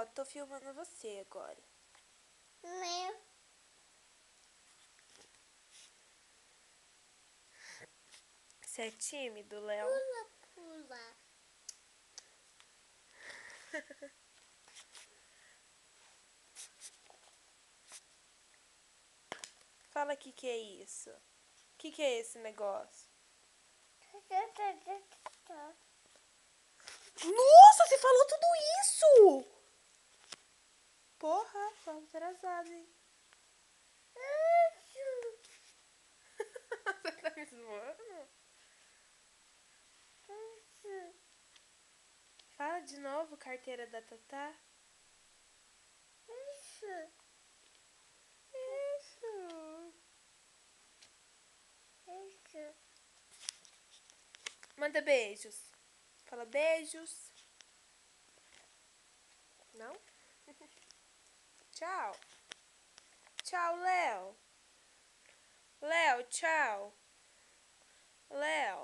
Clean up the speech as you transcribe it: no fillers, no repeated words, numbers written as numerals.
Ó, tô filmando você agora. Meu. Você é tímido, Léo? Pula, pula. Fala o que é isso. O que é esse negócio? Nossa, você falou tudo isso! Porra, tô atrasada, hein? Você tá me zoando? Fala de novo, carteira da Tatá. Isso. Manda beijos. Fala beijos. Não? Tchau. Tchau, Léo. Léo, tchau. Léo.